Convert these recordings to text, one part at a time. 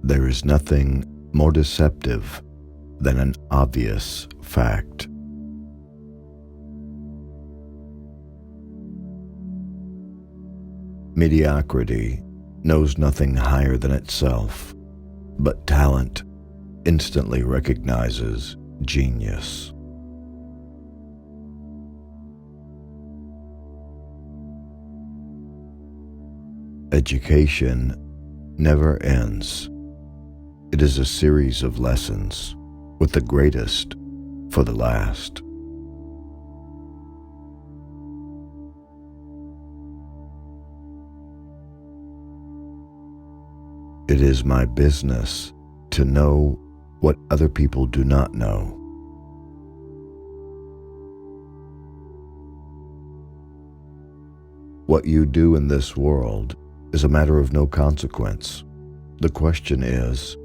There is nothing more deceptive than an obvious fact. Mediocrity knows nothing higher than itself, but talent instantly recognizes genius. Education never ends. It is a series of lessons, with the greatest for the last. It is my business to know what other people do not know. What you do in this world is a matter of no consequence. The question is,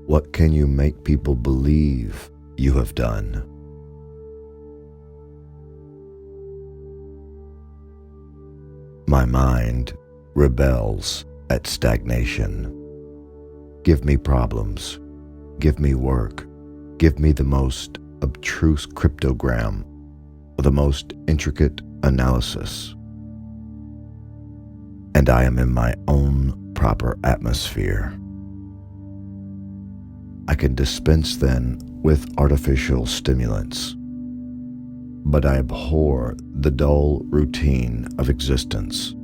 what can you make people believe you have done? My mind rebels at stagnation. Give me problems. Give me work. Give me the most abstruse cryptogram or the most intricate analysis. And I am in my own proper atmosphere. I can dispense then with artificial stimulants, but I abhor the dull routine of existence.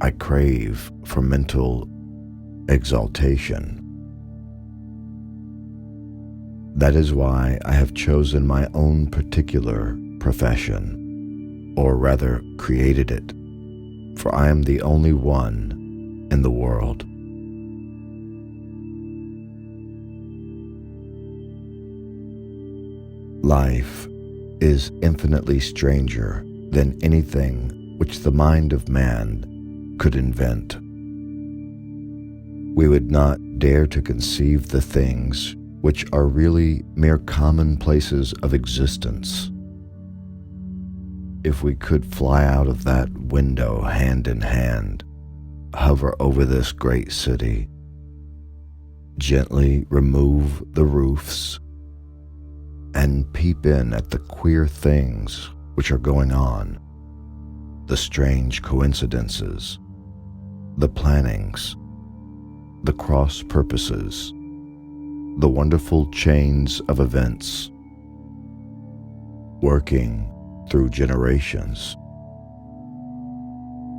I crave for mental exaltation. That is why I have chosen my own particular profession, or rather created it, for I am the only one in the world. Life is infinitely stranger than anything which the mind of man could invent. We would not dare to conceive the things which are really mere commonplaces of existence. If we could fly out of that window hand in hand, hover over this great city, gently remove the roofs, and peep in at the queer things which are going on, the strange coincidences, the plannings, the cross purposes, the wonderful chains of events, working through generations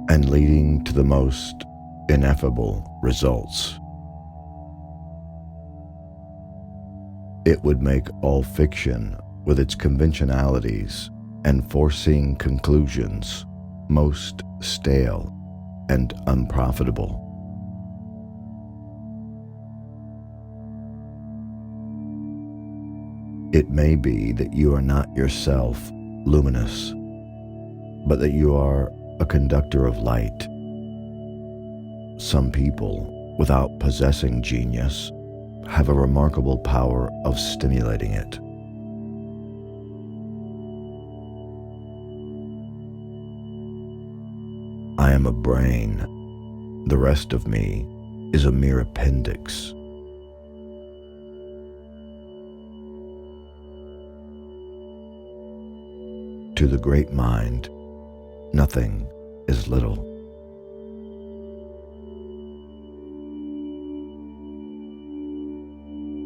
and leading to the most ineffable results. It would make all fiction, with its conventionalities and foreseeing conclusions, most stale and unprofitable. It may be that you are not yourself luminous, but that you are a conductor of light. Some people, without possessing genius, have a remarkable power of stimulating it. I am a brain. The rest of me is a mere appendix. To the great mind, nothing is little.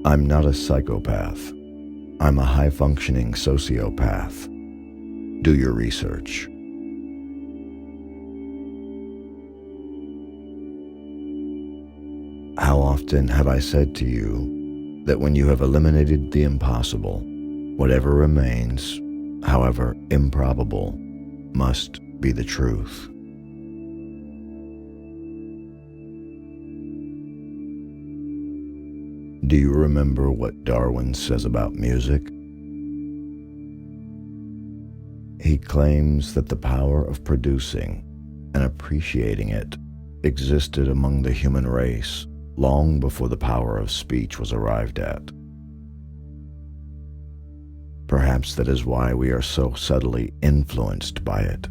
I'm not a psychopath. I'm a high-functioning sociopath. Do your research. How often have I said to you that when you have eliminated the impossible, whatever remains, however improbable, must be the truth? Do you remember what Darwin says about music? He claims that the power of producing and appreciating it existed among the human race long before the power of speech was arrived at. Perhaps that is why we are so subtly influenced by it.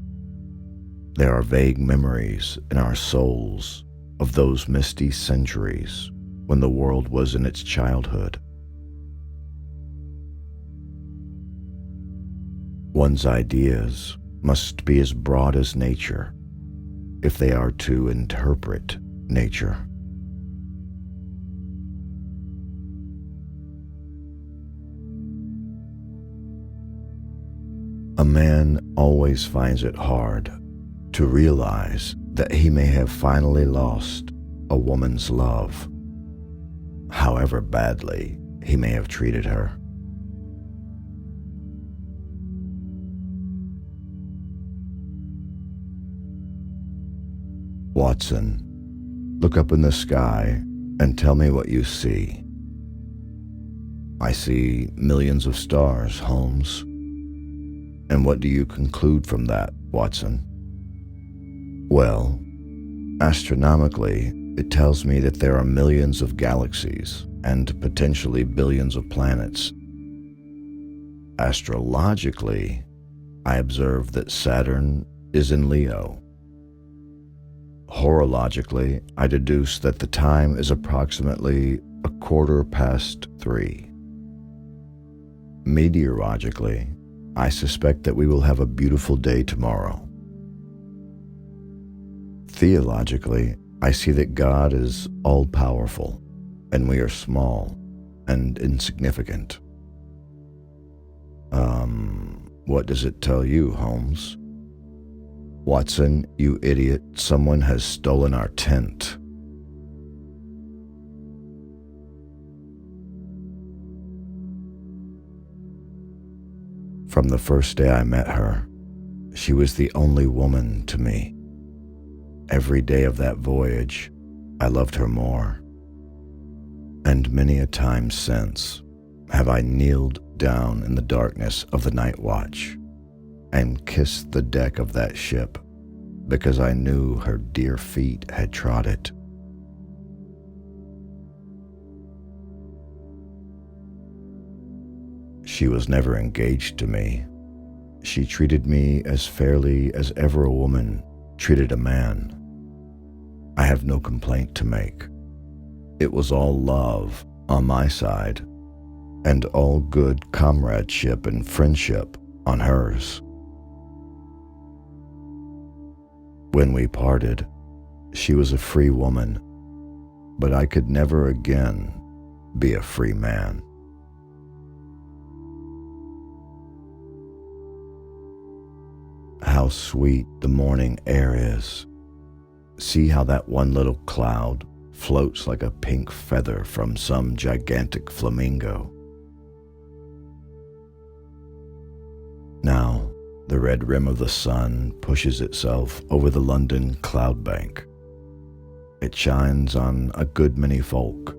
There are vague memories in our souls of those misty centuries when the world was in its childhood. One's ideas must be as broad as nature if they are to interpret nature. A man always finds it hard to realize that he may have finally lost a woman's love, however badly he may have treated her. Watson, look up in the sky and tell me what you see. I see millions of stars, Holmes. And what do you conclude from that, Watson? Well, astronomically, it tells me that there are millions of galaxies and potentially billions of planets. Astrologically, I observe that Saturn is in Leo. Horologically, I deduce that the time is approximately 3:15. Meteorologically, I suspect that we will have a beautiful day tomorrow. Theologically, I see that God is all-powerful, and we are small and insignificant. What does it tell you, Holmes? Watson, you idiot, someone has stolen our tent. From the first day I met her, she was the only woman to me. Every day of that voyage, I loved her more. And many a time since have I kneeled down in the darkness of the night watch and kissed the deck of that ship because I knew her dear feet had trod it. She was never engaged to me. She treated me as fairly as ever a woman treated a man. I have no complaint to make. It was all love on my side, and all good comradeship and friendship on hers. When we parted, she was a free woman, but I could never again be a free man. How sweet the morning air is. See how that one little cloud floats like a pink feather from some gigantic flamingo. Now, the red rim of the sun pushes itself over the London cloud bank. It shines on a good many folk,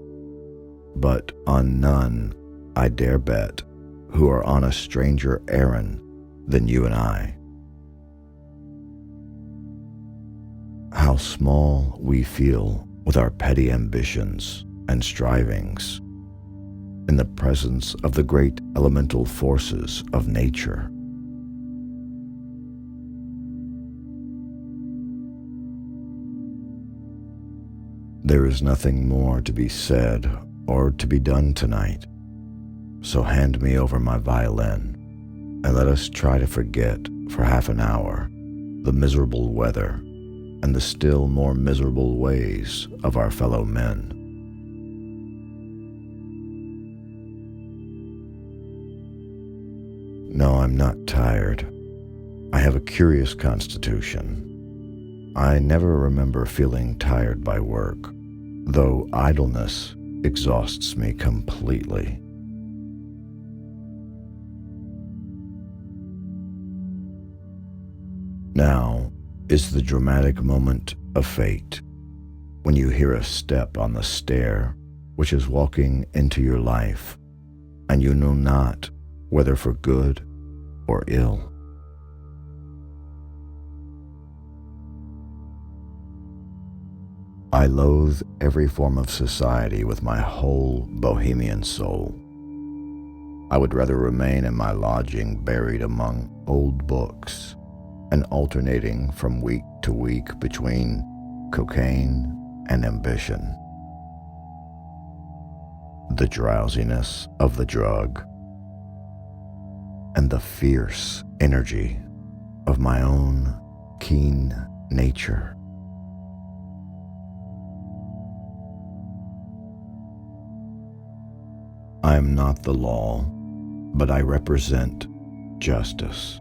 but on none, I dare bet, who are on a stranger errand than you and I. How small we feel with our petty ambitions and strivings in the presence of the great elemental forces of nature. There is nothing more to be said or to be done tonight, so hand me over my violin and let us try to forget for half an hour the miserable weather and the still more miserable ways of our fellow men. No, I'm not tired. I have a curious constitution. I never remember feeling tired by work, though idleness exhausts me completely. Now is the dramatic moment of fate, when you hear a step on the stair which is walking into your life, and you know not whether for good or ill. I loathe every form of society with my whole bohemian soul. I would rather remain in my lodging buried among old books and alternating from week to week between cocaine and ambition. the drowsiness of the drug, and the fierce energy of my own keen nature. I am not the law, but I represent justice.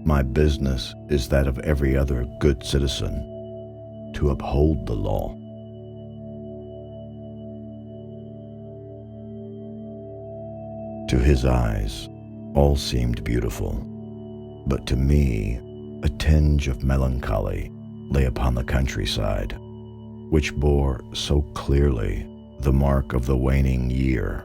My business is that of every other good citizen, to uphold the law. To his eyes, all seemed beautiful, but to me, a tinge of melancholy lay upon the countryside, which bore so clearly the mark of the waning year.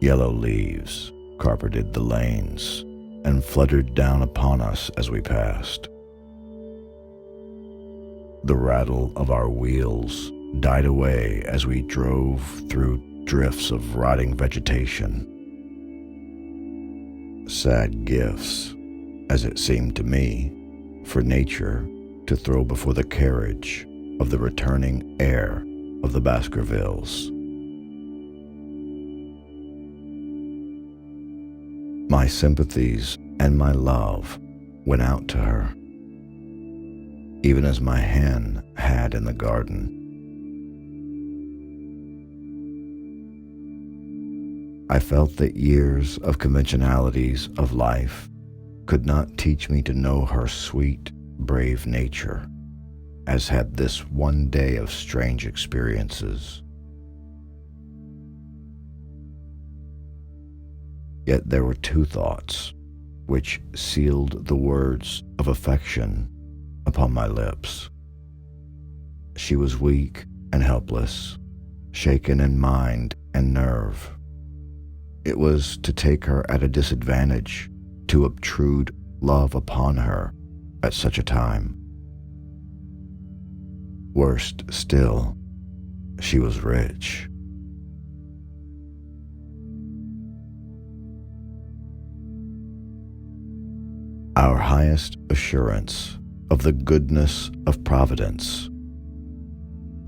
Yellow leaves carpeted the lanes and fluttered down upon us as we passed. The rattle of our wheels died away as we drove through drifts of rotting vegetation. Sad gifts, as it seemed to me, for nature to throw before the carriage of the returning heir of the Baskervilles. My sympathies and my love went out to her, even as my hen had in the garden. I felt that years of conventionalities of life could not teach me to know her sweet, brave nature, as had this one day of strange experiences. Yet there were two thoughts which sealed the words of affection upon my lips. She was weak and helpless, shaken in mind and nerve. It was to take her at a disadvantage to obtrude love upon her at such a time. Worst still, she was rich. Our highest assurance of the goodness of Providence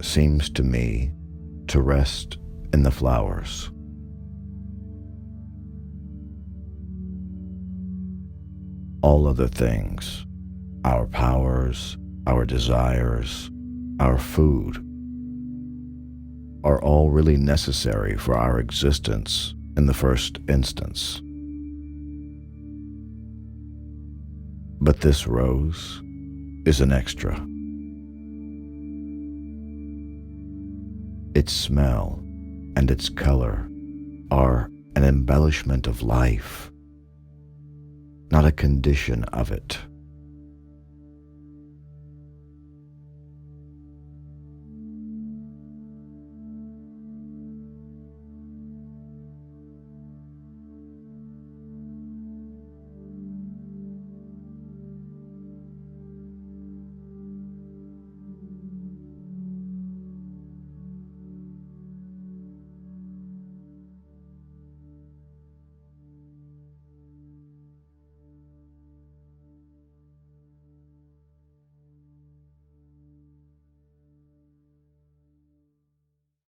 seems to me to rest in the flowers. All other things, our powers, our desires, our food, are all really necessary for our existence in the first instance. But this rose is an extra. Its smell and its color are an embellishment of life, not a condition of it.